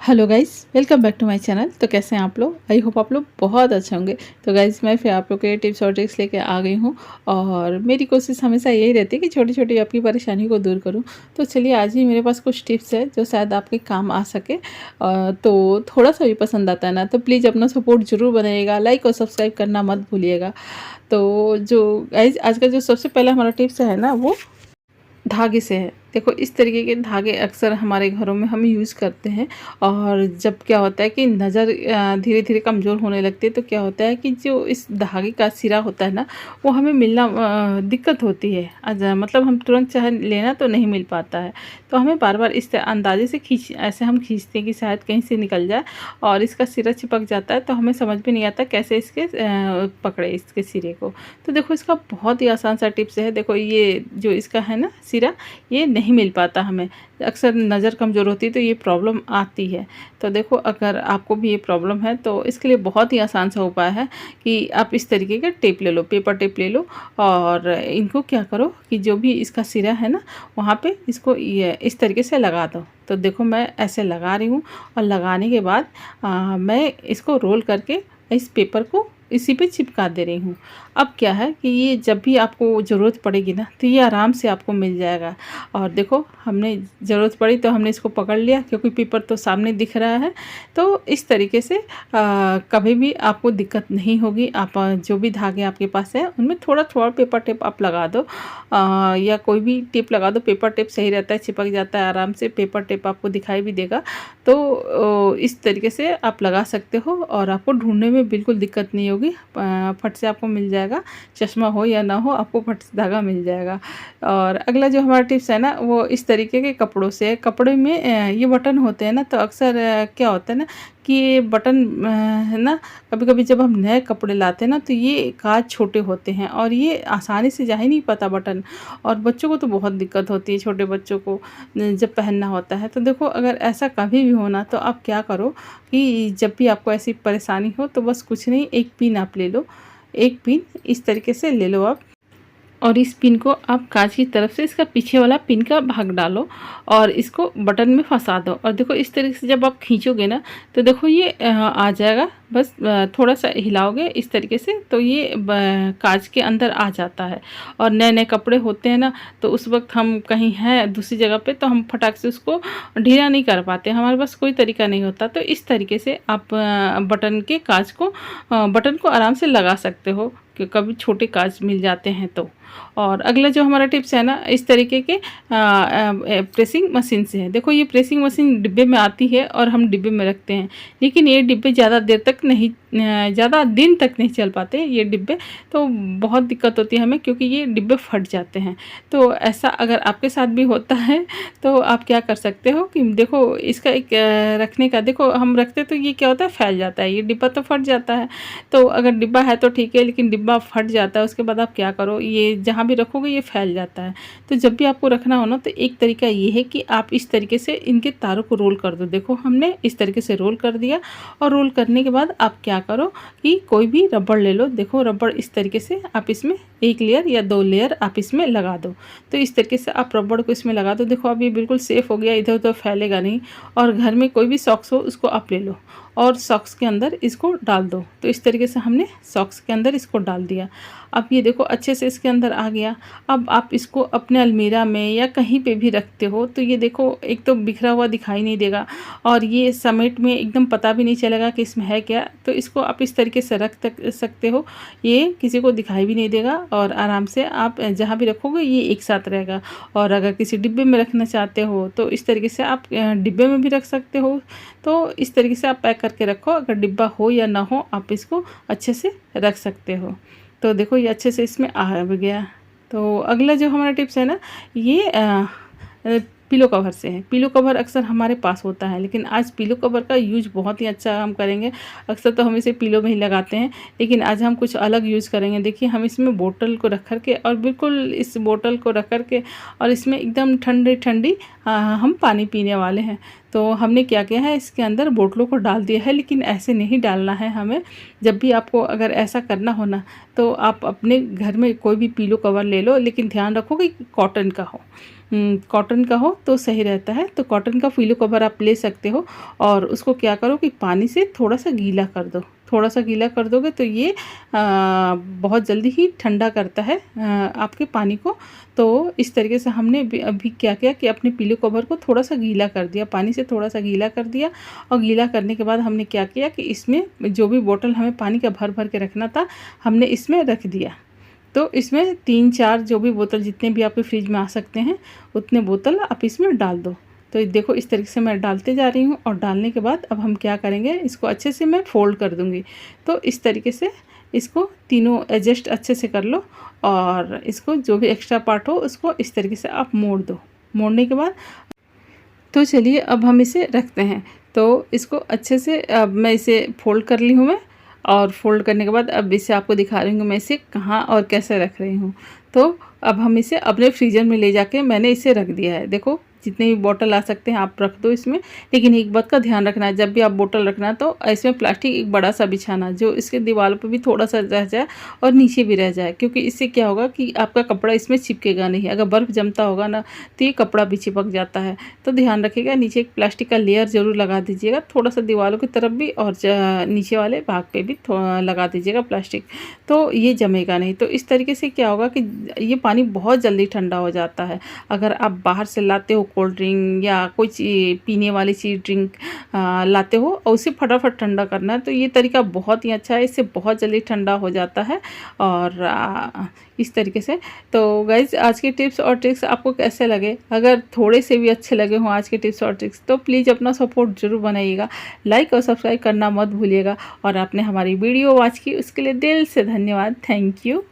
Hello guys, welcome back to my channel. तो कैसे हैं आप लोग? आई होप आप लोग बहुत अच्छे होंगे। तो गाइस, मैं फिर आप लोग के टिप्स और ट्रिक्स लेके आ गई हूँ और मेरी कोशिश हमेशा यही रहती है कि छोटी छोटी आपकी परेशानी को दूर करूँ। तो चलिए, आज भी मेरे पास कुछ टिप्स है जो शायद आपके काम आ सके। तो थोड़ा सा भी पसंद आता है ना, तो प्लीज़ अपना सपोर्ट ज़रूर बनाइएगा, लाइक और सब्सक्राइब करना मत भूलिएगा। तो जो गाइस, आज का जो सबसे पहला हमारा टिप्स है ना, वो धागे से है। देखो, इस तरीके के धागे अक्सर हमारे घरों में हम यूज़ करते हैं। और जब क्या होता है कि नज़र धीरे धीरे कमज़ोर होने लगती है, तो क्या होता है कि जो इस धागे का सिरा होता है ना, वो हमें मिलना दिक्कत होती है। मतलब हम तुरंत चाहे लेना तो नहीं मिल पाता है। तो हमें बार बार इस अंदाजे से ऐसे हम खींचते हैं कि शायद कहीं से निकल जाए और इसका सिरा चिपक जाता है। तो हमें समझ भी नहीं आता कैसे इसके पकड़े इसके सिरे को। तो देखो, इसका बहुत ही आसान सा टिप्स है। देखो, ये जो इसका है ना सिरा, ये नहीं मिल पाता हमें। अक्सर नज़र कमज़ोर होती है तो ये प्रॉब्लम आती है। तो देखो, अगर आपको भी ये प्रॉब्लम है तो इसके लिए बहुत ही आसान सा उपाय है कि आप इस तरीके का टेप ले लो, पेपर टेप ले लो। और इनको क्या करो कि जो भी इसका सिरा है ना, वहाँ पे इसको ये इस तरीके से लगा दो। तो देखो, मैं ऐसे लगा रही हूँ और लगाने के बाद मैं इसको रोल करके इस पेपर को इसी पे चिपका दे रही हूँ। अब क्या है कि ये जब भी आपको ज़रूरत पड़ेगी ना, तो ये आराम से आपको मिल जाएगा। और देखो, हमने ज़रूरत पड़ी तो हमने इसको पकड़ लिया, क्योंकि पेपर तो सामने दिख रहा है। तो इस तरीके से कभी भी आपको दिक्कत नहीं होगी। आप जो भी धागे आपके पास है उनमें थोड़ा थोड़ा पेपर टेप आप लगा दो, या कोई भी टेप लगा दो। पेपर टेप सही रहता है, चिपक जाता है आराम से। पेपर टेप आपको दिखाई भी देगा। तो इस तरीके से आप लगा सकते हो और आपको ढूंढने में बिल्कुल दिक्कत नहीं होगी। फट से आपको मिल जाएगा। चश्मा हो या ना हो, आपको फट से धागा मिल जाएगा। और अगला जो हमारा टिप्स है ना, वो इस तरीके के कपड़ों से है। कपड़े में ये बटन होते हैं ना, तो अक्सर क्या होता है ना कि ये बटन है ना, कभी कभी जब हम नए कपड़े लाते हैं ना, तो ये काज छोटे होते हैं और ये आसानी से जा ही नहीं पाता बटन। और बच्चों को तो बहुत दिक्कत होती है, छोटे बच्चों को जब पहनना होता है। तो देखो, अगर ऐसा कभी भी होना, तो आप क्या करो कि जब भी आपको ऐसी परेशानी हो, तो बस कुछ नहीं, एक पिन आप ले लो। एक पिन इस तरीके से ले लो आप, और इस पिन को आप कांच की तरफ से इसका पीछे वाला पिन का भाग डालो और इसको बटन में फंसा दो। और देखो, इस तरीके से जब आप खींचोगे ना, तो देखो ये आ जाएगा। बस थोड़ा सा हिलाओगे इस तरीके से, तो ये कांच के अंदर आ जाता है। और नए नए कपड़े होते हैं ना, तो उस वक्त हम कहीं हैं दूसरी जगह पे, तो हम फटाक से उसको ढीला नहीं कर पाते, हमारे पास कोई तरीका नहीं होता। तो इस तरीके से आप बटन के कांच को बटन को आराम से लगा सकते हो, कि कभी छोटे कांच मिल जाते हैं तो। और अगला जो हमारा टिप्स है ना, इस तरीके के प्रेसिंग मशीन से है। देखो, ये प्रेसिंग मशीन डिब्बे में आती है और हम डिब्बे में रखते हैं, लेकिन ये डिब्बे ज़्यादा देर तक नहीं, ज़्यादा दिन तक नहीं चल पाते ये डिब्बे। तो बहुत दिक्कत होती है हमें, क्योंकि ये डिब्बे फट जाते हैं। तो ऐसा अगर आपके साथ भी होता है, तो आप क्या कर सकते हो कि देखो, इसका एक रखने का, देखो हम रखते तो ये क्या होता है, फैल जाता है, ये डिब्बा तो फट जाता है। तो अगर डिब्बा है तो ठीक है, लेकिन डिब्बा फट जाता है, उसके बाद आप क्या करो, ये जहाँ भी रखोगे ये फैल जाता है। तो जब भी आपको रखना हो ना, तो एक तरीका ये है कि आप इस तरीके से इनके तारों को रोल कर दो। देखो, हमने इस तरीके से रोल कर दिया। और रोल करने के बाद आप क्या करो कि कोई भी रबड़ ले लो। देखो, रबड़ इस तरीके से आप इसमें एक लेयर या दो लेयर आप इसमें लगा दो। तो इस तरीके से आप रबड़ को इसमें लगा दो। देखो, अब ये बिल्कुल सेफ़ हो गया, इधर उधर फैलेगा नहीं। और घर में कोई भी सॉक्स हो, उसको आप ले लो और सॉक्स के अंदर इसको डाल दो। तो इस तरीके से हमने सॉक्स के अंदर इसको डाल दिया। अब ये देखो, अच्छे से इसके अंदर आ गया। अब आप इसको अपने अलमीरा में या कहीं पे भी रखते हो, तो ये देखो, एक तो बिखरा हुआ दिखाई नहीं देगा और ये समेट में एकदम पता भी नहीं चलेगा कि इसमें है क्या। तो इसको आप इस तरीके से रख सकते हो, ये किसी को दिखाई भी नहीं देगा और आराम से आप जहाँ भी रखोगे ये एक साथ रहेगा। और अगर किसी डिब्बे में रखना चाहते हो, तो इस तरीके से आप डिब्बे में भी रख सकते हो। तो इस तरीके से आप पैक करके रखो, अगर डिब्बा हो या ना हो, आप इसको अच्छे से रख सकते हो। तो देखो, ये अच्छे से इसमें आ गया। तो अगला जो हमारा टिप्स है ना, ये पिलो कवर से है। पिलो कवर अक्सर हमारे पास होता है, लेकिन आज पिलो कवर का यूज बहुत ही अच्छा हम करेंगे। अक्सर तो हम इसे पिलो में ही लगाते हैं, लेकिन आज हम कुछ अलग यूज़ करेंगे। देखिए, हम इसमें बोतल को रख कर के, और बिल्कुल इस बोतल को रख कर के, और इसमें एकदम ठंडी ठंडी हम पानी पीने वाले हैं। तो हमने क्या किया है, इसके अंदर बोतलों को डाल दिया है, लेकिन ऐसे नहीं डालना है हमें। जब भी आपको अगर ऐसा करना हो ना, तो आप अपने घर में कोई भी पिलो कवर ले लो, लेकिन ध्यान रखो कि कॉटन का हो। कॉटन का हो तो सही रहता है। तो कॉटन का पिलो कवर आप ले सकते हो, और उसको क्या करो कि पानी से थोड़ा सा गीला कर दो। थोड़ा सा गीला कर दोगे तो ये बहुत जल्दी ही ठंडा करता है आपके पानी को। तो इस तरीके से हमने अभी क्या किया कि अपने पिलो कवर को थोड़ा सा गीला कर दिया, पानी से थोड़ा सा गीला कर दिया। और गीला करने के बाद हमने क्या किया कि इसमें जो भी बोतल हमें पानी का भर भर के रखना था, हमने इसमें रख दिया। तो इसमें 3-4 जो भी बोतल, जितने भी आपके फ्रिज में आ सकते हैं उतने बोतल आप इसमें डाल दो। तो देखो इस तरीके से मैं डालते जा रही हूँ, और डालने के बाद अब हम क्या करेंगे, इसको अच्छे से मैं फ़ोल्ड कर दूँगी। तो इस तरीके से इसको तीनों एडजस्ट अच्छे से कर लो, और इसको जो भी एक्स्ट्रा पार्ट हो उसको इस तरीके से आप मोड़ दो। मोड़ने के बाद तो चलिए अब हम इसे रखते हैं। तो इसको अच्छे से अब मैं इसे फ़ोल्ड कर ली हूँ मैं, और फ़ोल्ड करने के बाद अब इसे आपको दिखा रही हूँ मैं इसे कहाँ और कैसे रख रही हूँ। तो अब हम इसे अपने फ्रीज़र में ले जाके मैंने इसे रख दिया है। देखो जितने भी बॉटल आ सकते हैं आप रख दो इसमें, लेकिन एक बात का ध्यान रखना है, जब भी आप बोतल रखना तो इसमें प्लास्टिक एक बड़ा सा बिछाना, जो इसके दीवारों पे भी थोड़ा सा रह जाए और नीचे भी रह जाए, क्योंकि इससे क्या होगा कि आपका कपड़ा इसमें चिपकेगा नहीं। अगर बर्फ़ जमता होगा ना तो ये कपड़ा भी चिपक जाता है। तो ध्यान रखिएगा, नीचे एक प्लास्टिक का लेयर ज़रूर लगा दीजिएगा, थोड़ा सा दीवारों की तरफ भी, और नीचे वाले भाग पे भी लगा दीजिएगा प्लास्टिक, तो ये जमेगा नहीं। तो इस तरीके से क्या होगा कि ये पानी बहुत जल्दी ठंडा हो जाता है। अगर आप बाहर से लाते हो कोल्ड ड्रिंक या कोई पीने वाली चीज़ ड्रिंक लाते हो और उसे फटाफट ठंडा करना है, तो ये तरीका बहुत ही अच्छा है, इससे बहुत जल्दी ठंडा हो जाता है। और इस तरीके से तो गाइज़ आज के टिप्स और ट्रिक्स आपको कैसे लगे, अगर थोड़े से भी अच्छे लगे हों आज के टिप्स और ट्रिक्स, तो प्लीज़ अपना सपोर्ट ज़रूर बनाइएगा। लाइक और सब्सक्राइब करना मत भूलिएगा। और आपने हमारी वीडियो वॉच की उसके लिए दिल से धन्यवाद। Thank you.